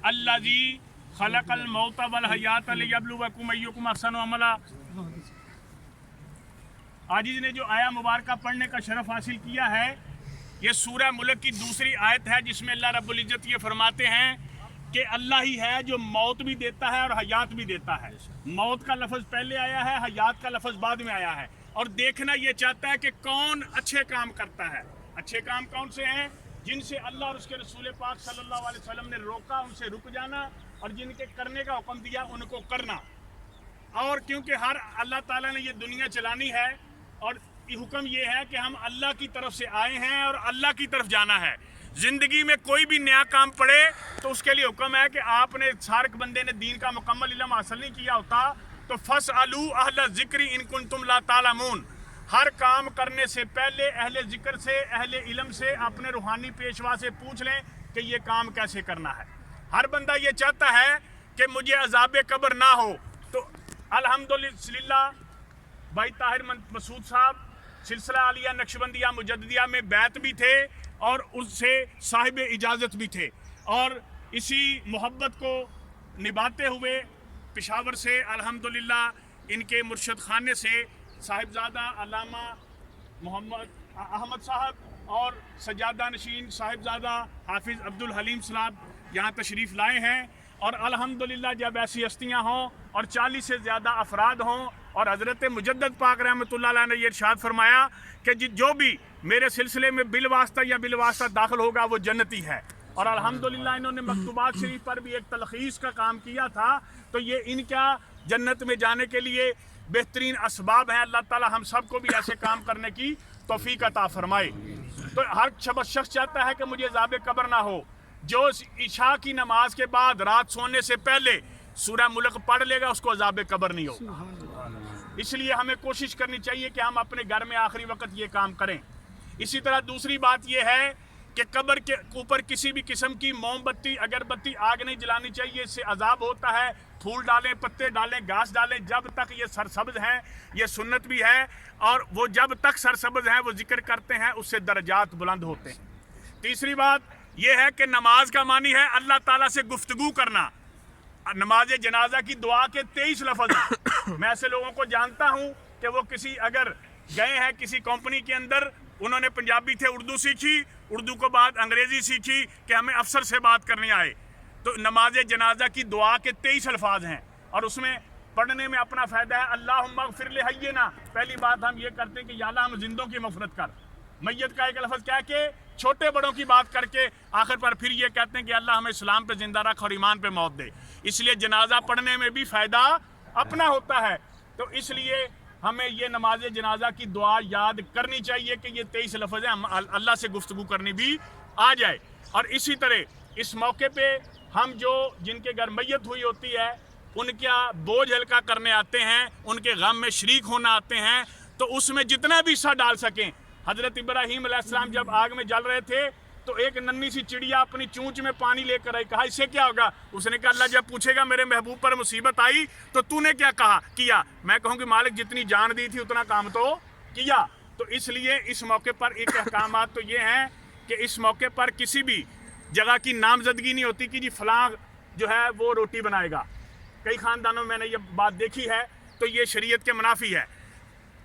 अल्लाजी खलकल मौत वल हयात लियब्लुवकुम अय्युकुम अहसनु अमला। आजिज ने जो आया मुबारक पढ़ने का शरफ हासिल किया है, ये सूरह मुल्क की दूसरी आयत है जिसमें अल्लाह रब्बुल इज्जत ये फरमाते हैं कि अल्लाह ही है जो मौत भी देता है और हयात भी देता है। मौत का लफ्ज़ पहले आया है, हयात का लफ्ज़ बाद में आया है। और देखना ये चाहता है कि कौन अच्छे काम करता है। अच्छे काम कौन से हैं? जिनसे अल्लाह और उसके रसूल पाक सल्लल्लाहु अलैहि वसल्लम ने रोका उनसे रुक जाना, और जिनके करने का हुक्म दिया उनको करना। और क्योंकि हर अल्लाह ताला ने ये दुनिया चलानी है और हुक्म ये है कि हम अल्लाह की तरफ से आए हैं और अल्लाह की तरफ जाना है। ज़िंदगी में कोई भी नया काम पड़े तो उसके लिए हुक्म है कि आपने सारक बंदे ने दीन का मुकम्मल इल्म हासिल नहीं किया होता तो फसअलू अहल ज़िक्री इन कुंतुम ला तालमून। हर काम करने से पहले अहले ज़िक्र से, अहले इल्म से, अपने रूहानी पेशवा से पूछ लें कि ये काम कैसे करना है। हर बंदा ये चाहता है कि मुझे अज़ाब कब्र ना हो। तो अल्हम्दुलिल्लाह भाई ताहिर मसूद साहब सिलसिला आलिया नक्शबंदिया मुजद्दिया में बैत भी थे और उससे साहिब इजाज़त भी थे, और इसी मोहब्बत को निभाते हुए पेशावर से अल्हम्दुलिल्लाह इनके मुर्शद खाने से साहिबजादा अल्लामा मोहम्मद अहमद साहब और सज्जादा नशीन साहिबजादा हाफिज़ अब्दुल हलीम साहब यहाँ तशरीफ़ लाए हैं। और अल्हम्दुलिल्लाह जब ऐसी हस्तियाँ हों और 40 से ज़्यादा अफराद हों, और हज़रत मुजद्दद पाक रहमतुल्लाह अलैह ने ये इरशाद फरमाया कि जो भी मेरे सिलसिले में बिलवास्ता या बिलवास्ता दाखिल होगा वो जन्नती है। और अल्हम्दुलिल्लाह इन्होंने मकतूबात शरीफ पर भी एक तलखीस का काम किया था, तो ये इनका जन्नत में जाने के लिए बेहतरीन असबाब हैं। अल्लाह ताला हम सब को भी ऐसे काम करने की तौफीक अता फरमाए। तो हर शख्स चाहता है कि मुझे अज़ाब कब्र ना हो। जो इशा की नमाज के बाद रात सोने से पहले सूरह मुल्क पढ़ लेगा उसको अज़ाब कब्र नहीं होगा। इसलिए हमें कोशिश करनी चाहिए कि हम अपने घर में आखिरी वक्त ये काम करें। इसी तरह दूसरी बात यह है कि कब्र के ऊपर किसी भी किस्म की मोमबत्ती, अगरबत्ती, आग नहीं जलानी चाहिए। इससे अजाब होता है। फूल डालें, पत्ते डालें, घास डालें, जब तक ये सरसब्ज हैं, ये सुन्नत भी है। और वो जब तक सरसब्ज हैं वो जिक्र करते हैं, उससे दर्जात बुलंद होते हैं। तीसरी बात यह है कि नमाज का मानी है अल्लाह ताला से गुफ्तगू करना। नमाज जनाजा की दुआ के 23 लफ्ज़ हैं। मैं ऐसे लोगों को जानता हूँ कि वो किसी अगर गए हैं किसी कंपनी के अंदर, उन्होंने पंजाबी थे उर्दू सीखी, उर्दू के बाद अंग्रेज़ी सीखी कि हमें अफसर से बात करनी आए। तो नमाज जनाजा की दुआ के 23 अल्फाज हैं और उसमें पढ़ने में अपना फ़ायदा है। अल्लाहुम्मा ग़फ़िर ले हय्यिना, पहली बात हम ये करते हैं कि या अल्लाह हम जिंदों की मग़फ़िरत कर। मैयत का एक लफ्ज़ कह के छोटे बड़ों की बात करके आखिर पर फिर ये कहते हैं कि अल्लाह हमें इस्लाम पे ज़िंदा रख और ईमान पे मौत दे। इसलिए जनाजा पढ़ने में भी फ़ायदा अपना होता है। तो इसलिए हमें ये नमाज जनाजा की दुआ याद करनी चाहिए कि ये 23 लफ्ज़ हैं, हम अल्लाह से गुफ्तगू करनी भी आ जाए। और इसी तरह इस मौके पे हम जो जिनके घर मैयत हुई होती है उनका बोझ हल्का करने आते हैं, उनके गम में शरीक होना आते हैं, तो उसमें जितना भी हिस्सा डाल सकें। हज़रत इब्राहीम अलैहिस्सलाम जब आग में जल रहे थे तो एक नन्ही सी चिड़िया अपनी चूंच में पानी लेकर आई। कहा इससे क्या होगा? उसने कहा अल्लाह जब पूछेगा मेरे महबूब पर मुसीबत आई तो तूने क्या कहा किया, मैं कहूँगी मालिक जितनी जान दी थी उतना काम तो किया। तो इसलिए इस मौके पर एक अहकामात तो ये हैं कि इस मौके पर किसी भी जगह की नामजदगी नहीं होती कि जी फलां जो है वो रोटी बनाएगा। कई ख़ानदानों में मैंने ये बात देखी है, तो ये शरीयत के मुनाफी है।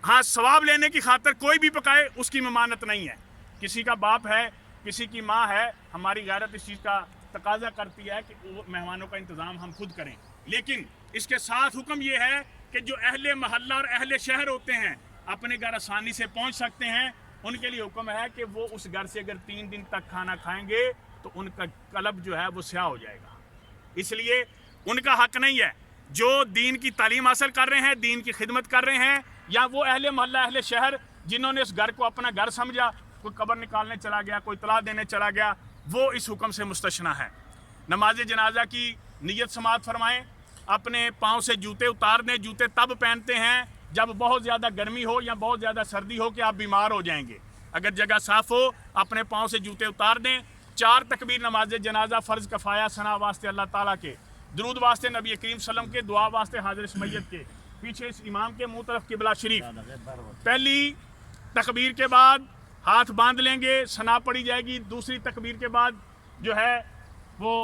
हाँ, सवाब लेने की खातिर कोई भी पकाए उसकी ममानत नहीं है। किसी का बाप है, किसी की माँ है, हमारी गैरत इस चीज़ का तकाजा करती है कि वो मेहमानों का इंतज़ाम हम खुद करें। लेकिन इसके साथ हुक्म ये है कि जो अहले महल्ला और अहले शहर होते हैं अपने घर आसानी से पहुँच सकते हैं, उनके लिए हुक्म है कि वो उस घर से अगर 3 दिन तक खाना खाएंगे तो उनका कल्ब जो है वो स्याह हो जाएगा। इसलिए उनका हक नहीं है जो दीन की तालीम हासिल कर रहे हैं, दीन की खिदमत कर रहे हैं, या वो अहले महल्ला अहले शहर जिन्होंने उस घर को अपना घर समझा, कोई कब्र निकालने चला गया, कोई तला देने चला गया, वो इस हुक्म से मुस्तशना है। नमाज जनाजा की नियत समात फरमाएं। अपने पाँव से जूते उतार दें। जूते तब पहनते हैं जब बहुत ज़्यादा गर्मी हो या बहुत ज़्यादा सर्दी हो कि आप बीमार हो जाएंगे। अगर जगह साफ़ हो अपने पाँव से जूते उतार दें। 4 तकबीर नमाज जनाजा फ़र्ज़ कफ़ाया सना वास्ते अल्लाह ताला के, दुरूद वास्ते नबी करीम सल्लम के, दुआ वास्ते हाज़िर इस मैयत के, पीछे इस इमाम के मुँह तरफ किबला शरीफ। पहली तकबीर के बाद हाथ बांध लेंगे, सना पड़ी जाएगी। दूसरी तकबीर के बाद जो है वो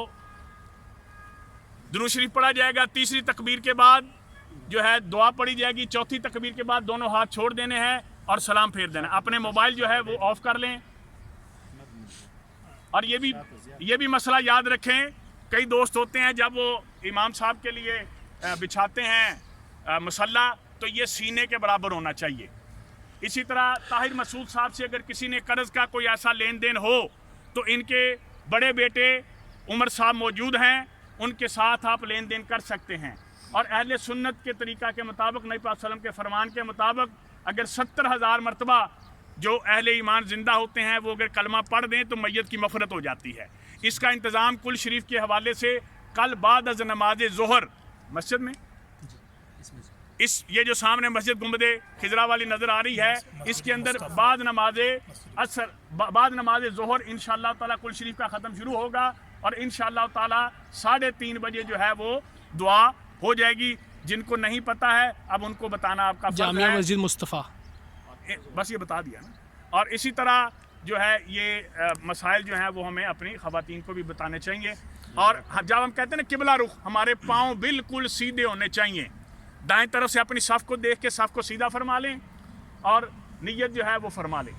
दुरूद शरीफ पढ़ा जाएगा, तीसरी तकबीर के बाद जो है दुआ पढ़ी जाएगी, चौथी तकबीर के बाद दोनों हाथ छोड़ देने हैं और सलाम फेर देना। अपने मोबाइल जो है वो ऑफ कर लें। और ये भी मसला याद रखें, कई दोस्त होते हैं जब वो इमाम साहब के लिए बिछाते हैं मुसल्ला तो ये सीने के बराबर होना चाहिए। इसी तरह ताहिर मसूद साहब से अगर किसी ने कर्ज का कोई ऐसा लेन देन हो तो इनके बड़े बेटे उमर साहब मौजूद हैं, उनके साथ आप लेन देन कर सकते हैं। और अहले सुन्नत के तरीक़ा के मुताबिक, नबी पाक सल्लल्लाहु अलैहि वसल्लम के फरमान के मुताबिक, अगर 70,000 मरतबा जो अहले ईमान ज़िंदा होते हैं वो अगर कलमा पढ़ दें तो मैयत की मफ़रत हो जाती है। इसका इंतज़ाम कुल शरीफ के हवाले से कल बाद अज़ नमाज ज़ोहर मस्जिद में, ये जो सामने मस्जिद गुंबदे खिजरा वाली नज़र आ रही है, इसके अंदर बाद नमाज ज़ोहर इंशाअल्लाह ताला कुल शरीफ का ख़त्म शुरू होगा और इंशाअल्लाह ताला 3:30 बजे जो है वो दुआ हो जाएगी। जिनको नहीं पता है अब उनको बताना आपका फर्ज है। जामिया मस्जिद मुस्तफ़ा, बस ये बता दिया ना। और इसी तरह जो है ये मसाइल जो हैं वो हमें अपनी ख़वातीन को भी बताने चाहिए। और जब हम कहते हैं ना किबला रुख, हमारे पाँव बिल्कुल सीधे होने चाहिए। दाएं तरफ से अपनी सफ़ को देख के सफ़ को सीधा फरमा लें और नियत जो है वो फरमा लें।